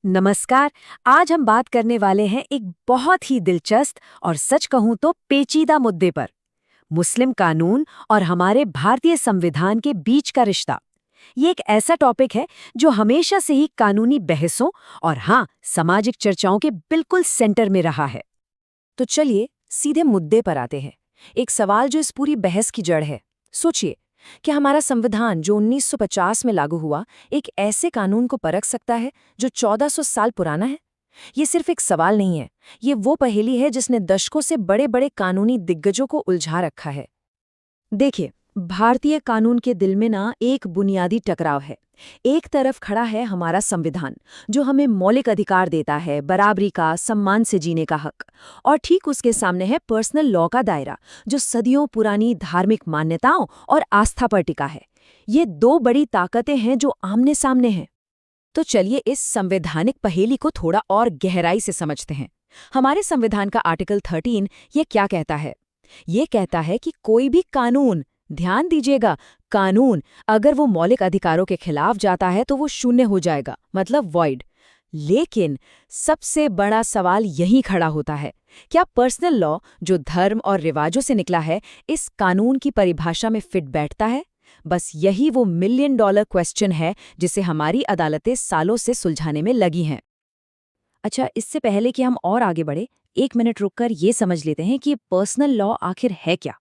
नमस्कार। आज हम बात करने वाले हैं एक बहुत ही दिलचस्प और सच कहूं तो पेचीदा मुद्दे पर, मुस्लिम कानून और हमारे भारतीय संविधान के बीच का रिश्ता। ये एक ऐसा टॉपिक है जो हमेशा से ही कानूनी बहसों और हाँ, सामाजिक चर्चाओं के बिल्कुल सेंटर में रहा है। तो चलिए सीधे मुद्दे पर आते हैं। एक सवाल जो इस पूरी बहस की जड़ है। सोचिए, क्या हमारा संविधान जो 1950 में लागू हुआ, एक ऐसे कानून को परख सकता है जो 1400 साल पुराना है? ये सिर्फ एक सवाल नहीं है, ये वो पहेली है जिसने दशकों से बड़े बड़े कानूनी दिग्गजों को उलझा रखा है। देखिए, भारतीय कानून के दिल में ना एक बुनियादी टकराव है। एक तरफ खड़ा है हमारा संविधान, जो हमें मौलिक अधिकार देता है, बराबरी का, सम्मान से जीने का हक। और ठीक उसके सामने है पर्सनल लॉ का दायरा, जो सदियों पुरानी धार्मिक मान्यताओं और आस्था पर टिका है। ये दो बड़ी ताकतें हैं जो आमने सामने हैं। तो चलिए इस संवैधानिक पहेली को थोड़ा और गहराई से समझते हैं। हमारे संविधान का आर्टिकल 13 ये क्या कहता है? ये कहता है कि कोई भी कानून, ध्यान दीजिएगा, कानून अगर वो मौलिक अधिकारों के खिलाफ जाता है तो वो शून्य हो जाएगा, मतलब वॉइड। लेकिन सबसे बड़ा सवाल यहीं खड़ा होता है, क्या पर्सनल लॉ जो धर्म और रिवाजों से निकला है, इस कानून की परिभाषा में फिट बैठता है? बस यही वो मिलियन डॉलर क्वेश्चन है जिसे हमारी अदालतें सालों से सुलझाने में लगी हैं। अच्छा, इससे पहले कि हम और आगे बढ़े, एक मिनट रुककर ये समझ लेते हैं कि पर्सनल लॉ आखिर है क्या।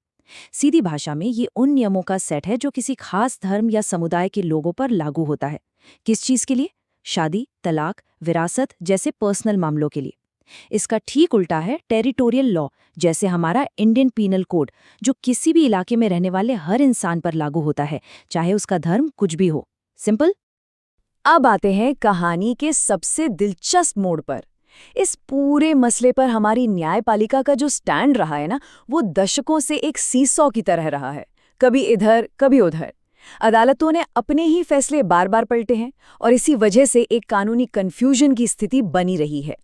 सीधी भाषा में ये उन नियमों का सेट है जो किसी खास धर्म या समुदाय के लोगों पर लागू होता है। किस चीज के लिए? शादी, तलाक, विरासत जैसे पर्सनल मामलों के लिए। इसका ठीक उल्टा है टेरिटोरियल लॉ, जैसे हमारा इंडियन पीनल कोड, जो किसी भी इलाके में रहने वाले हर इंसान पर लागू होता है, चाहे उसका धर्म कुछ भी हो। सिंपल। अब आते हैं कहानी के सबसे दिलचस्प मोड़ पर। इस पूरे मसले पर हमारी न्यायपालिका का जो स्टैंड रहा है ना, वो दशकों से एक सीसॉ की तरह रहा है, कभी इधर कभी उधर। अदालतों ने अपने ही फैसले बार बार पलटे हैं और इसी वजह से एक कानूनी कन्फ्यूजन की स्थिति बनी रही है।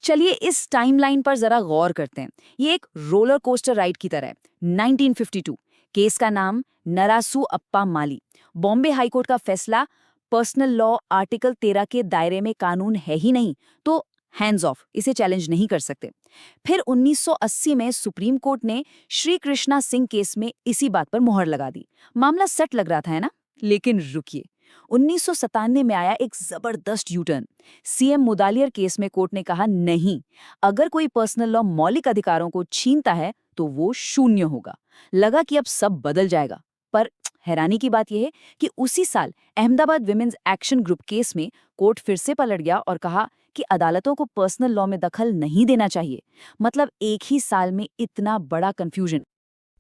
चलिए इस टाइमलाइन पर जरा गौर करते हैं। ये एक रोलर कोस्टर राइड की तरह है। 1952, केस का नाम नरासू अप्पा माली। बॉम्बे हाईकोर्ट का फैसला, पर्सनल लॉ आर्टिकल 13 के दायरे में कानून है ही नहीं, तो हैंड्स ऑफ, इसे चैलेंज नहीं कर सकते। फिर 1980 में सुप्रीम कोर्ट ने श्री कृष्णा सिंह केस में इसी बात पर मुहर लगा दी। मामला सेट लग रहा था, है ना? लेकिन रुकिए, 1997 में आया एक जबरदस्त यूटर्न। सीएम मुदालियर केस में कोर्ट ने कहा नहीं, अगर कोई पर्सनल लॉ मौलिक अधिकारों को छीनता है तो वो शून्य होगा। लगा कि अब सब बदल जाएगा, पर हैरानी की बात यह है कि उसी साल Ahmedabad women's action group case में कोर्ट फिर से पलट गया और कहा कि अदालतों को पर्सनल लॉ में दखल नहीं देना चाहिए। मतलब एक ही साल में इतना बड़ा कंफ्यूजन।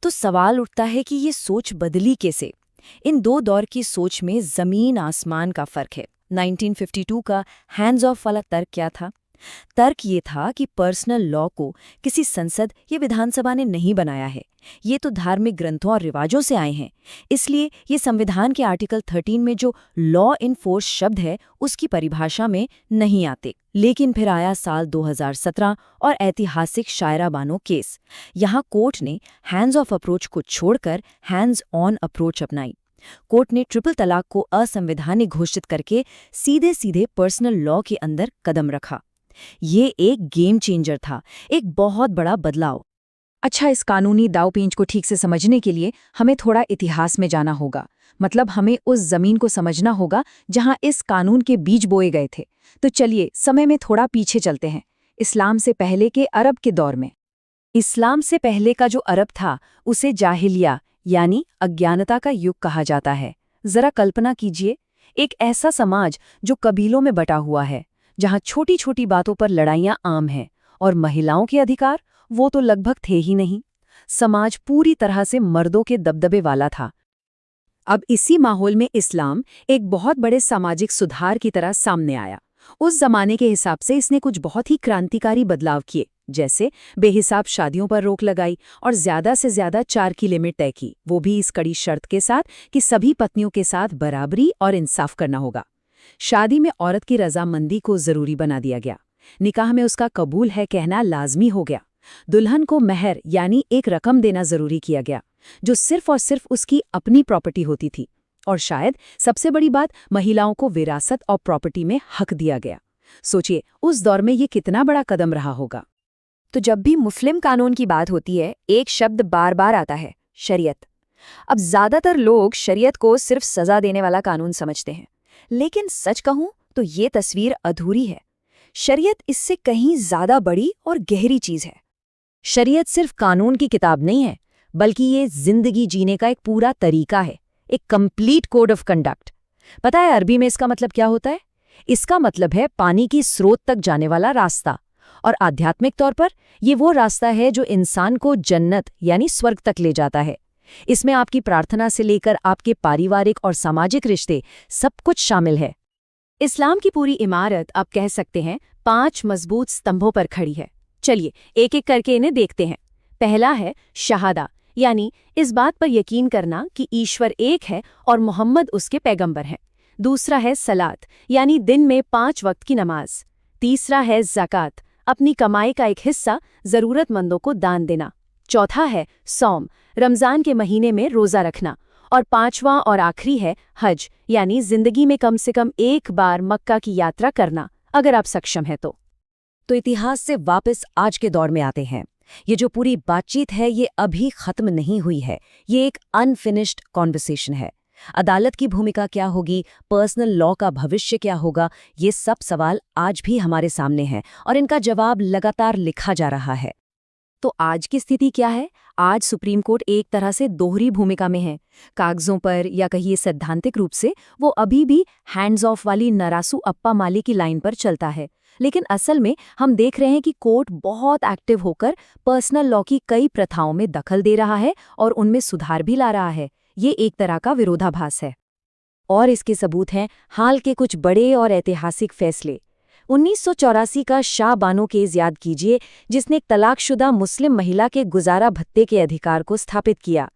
तो सवाल उठता है कि ये सोच बदली कैसे? इन दो दौर की सोच में जमीन आसमान का फर्क है। 1952 का हैंड्स ऑफ वाला तर्क क्या था? तर्क ये था कि पर्सनल लॉ को किसी संसद या विधानसभा ने नहीं बनाया है, ये तो धार्मिक ग्रंथों और रिवाजों से आए हैं। इसलिए ये संविधान के आर्टिकल 13 में जो लॉ इन फोर्स शब्द है उसकी परिभाषा में नहीं आते। लेकिन फिर आया साल 2017 और ऐतिहासिक शायरा बानो केस। यहाँ कोर्ट ने हैंड्स ऑफ अप्रोच को छोड़कर हैंड्स ऑन अप्रोच अपनाई। कोर्ट ने ट्रिपल तलाक को असंवैधानिक घोषित करके सीधे सीधे पर्सनल लॉ के अंदर कदम रखा। ये एक गेम चेंजर था, एक बहुत बड़ा बदलाव। अच्छा, इस कानूनी दांवपेच को ठीक से समझने के लिए हमें थोड़ा इतिहास में जाना होगा। मतलब हमें उस जमीन को समझना होगा जहां इस कानून के बीज बोए गए थे। तो चलिए समय में थोड़ा पीछे चलते हैं, इस्लाम से पहले के अरब के दौर में। इस्लाम से पहले का जो अरब था उसे जाहिलिया यानी अज्ञानता का युग कहा जाता है। जरा कल्पना कीजिए, एक ऐसा समाज जो कबीलों में बटा हुआ है, जहां छोटी छोटी बातों पर लड़ाइयां आम हैं और महिलाओं के अधिकार वो तो लगभग थे ही नहीं। समाज पूरी तरह से मर्दों के दबदबे वाला था। अब इसी माहौल में इस्लाम एक बहुत बड़े सामाजिक सुधार की तरह सामने आया। उस जमाने के हिसाब से इसने कुछ बहुत ही क्रांतिकारी बदलाव किए, जैसे बेहिसाब शादियों पर रोक लगाई और ज्यादा से ज्यादा 4 की लिमिट तय की, वो भी इस कड़ी शर्त के साथ कि सभी पत्नियों के साथ बराबरी और इंसाफ करना होगा। शादी में औरत की रजामंदी को जरूरी बना दिया गया। निकाह में उसका कबूल है कहना लाजमी हो गया। दुल्हन को महर यानी एक रकम देना जरूरी किया गया, जो सिर्फ और सिर्फ उसकी अपनी प्रॉपर्टी होती थी। और शायद सबसे बड़ी बात, महिलाओं को विरासत और प्रॉपर्टी में हक दिया गया। सोचिए उस दौर में ये कितना बड़ा कदम रहा होगा। तो जब भी मुस्लिम कानून की बात होती है, एक शब्द बार बार आता है, शरीयत। अब ज्यादातर लोग शरीयत को सिर्फ सजा देने वाला कानून समझते हैं, लेकिन सच कहूं तो ये तस्वीर अधूरी है। शरीयत इससे कहीं ज्यादा बड़ी और गहरी चीज है। शरीयत सिर्फ कानून की किताब नहीं है, बल्कि ये जिंदगी जीने का एक पूरा तरीका है, एक कंप्लीट कोड ऑफ कंडक्ट। पता है अरबी में इसका मतलब क्या होता है? इसका मतलब है पानी की स्रोत तक जाने वाला रास्ता। और आध्यात्मिक तौर पर ये वो रास्ता है जो इंसान को जन्नत यानी स्वर्ग तक ले जाता है। इसमें आपकी प्रार्थना से लेकर आपके पारिवारिक और सामाजिक रिश्ते सब कुछ शामिल है। इस्लाम की पूरी इमारत आप कह सकते हैं 5 मजबूत स्तंभों पर खड़ी है। चलिए एक एक करके इन्हें देखते हैं। पहला है शहादा, यानी इस बात पर यकीन करना कि ईश्वर एक है और मोहम्मद उसके पैगंबर हैं। दूसरा है सलात, यानी दिन में 5 वक्त की नमाज। तीसरा है ज़कात, अपनी कमाई का एक हिस्सा ज़रूरतमंदों को दान देना। चौथा है सौम, रमज़ान के महीने में रोज़ा रखना। और 5वां और आखिरी है हज, यानी जिंदगी में कम से कम एक बार मक्का की यात्रा करना, अगर आप सक्षम हैं तो। इतिहास से वापस आज के दौर में आते हैं। ये जो पूरी बातचीत है ये अभी खत्म नहीं हुई है, ये एक अनफिनिश्ड कॉन्वर्सेशन है। अदालत की भूमिका क्या होगी, पर्सनल लॉ का भविष्य क्या होगा, ये सब सवाल आज भी हमारे सामने हैं और इनका जवाब लगातार लिखा जा रहा है। तो आज की स्थिति क्या है? आज सुप्रीम कोर्ट एक तरह से दोहरी भूमिका में है। कागजों पर या कहिए सैद्धांतिक रूप से वो अभी भी हैंड्स ऑफ वाली नरासू अप्पा माली की लाइन पर चलता है, लेकिन असल में हम देख रहे हैं कि कोर्ट बहुत एक्टिव होकर पर्सनल लॉ की कई प्रथाओं में दखल दे रहा है और उनमें सुधार भी ला रहा है। ये एक तरह का विरोधाभास है। और इसके सबूत हैं हाल के कुछ बड़े और ऐतिहासिक फैसले। 1984 का शाह बानो केस याद कीजिए, जिसने एक तलाकशुदा मुस्लिम महिला के गुजारा भत्ते के अधिकार को स्थापित किया।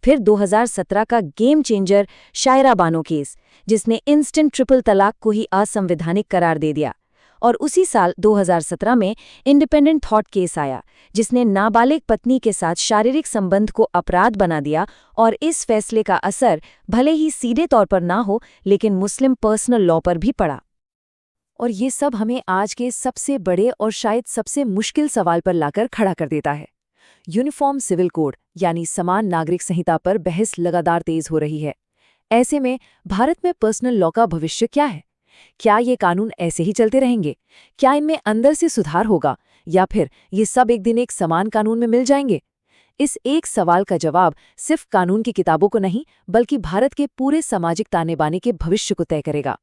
फिर 2017 का game changer Shayara Bano case, जिसने इंस्टेंट ट्रिपल तलाक को ही असंवैधानिक करार दे दिया। और उसी साल 2017 में इंडिपेंडेंट थॉट केस आया, जिसने नाबालिग पत्नी के साथ शारीरिक संबंध को अपराध बना दिया। और इस फैसले का असर भले ही सीधे तौर पर ना हो, लेकिन मुस्लिम पर्सनल लॉ पर भी पड़ा। और ये सब हमें आज के सबसे बड़े और शायद सबसे मुश्किल सवाल पर लाकर खड़ा कर देता है। यूनिफॉर्म सिविल कोड यानी समान नागरिक संहिता पर बहस लगातार तेज हो रही है। ऐसे में भारत में पर्सनल लॉ का भविष्य क्या है? क्या ये कानून ऐसे ही चलते रहेंगे? क्या इनमें अंदर से सुधार होगा, या फिर ये सब एक दिन एक समान कानून में मिल जाएंगे? इस एक सवाल का जवाब सिर्फ कानून की किताबों को नहीं, बल्कि भारत के पूरे सामाजिक ताने बाने के भविष्य को तय करेगा।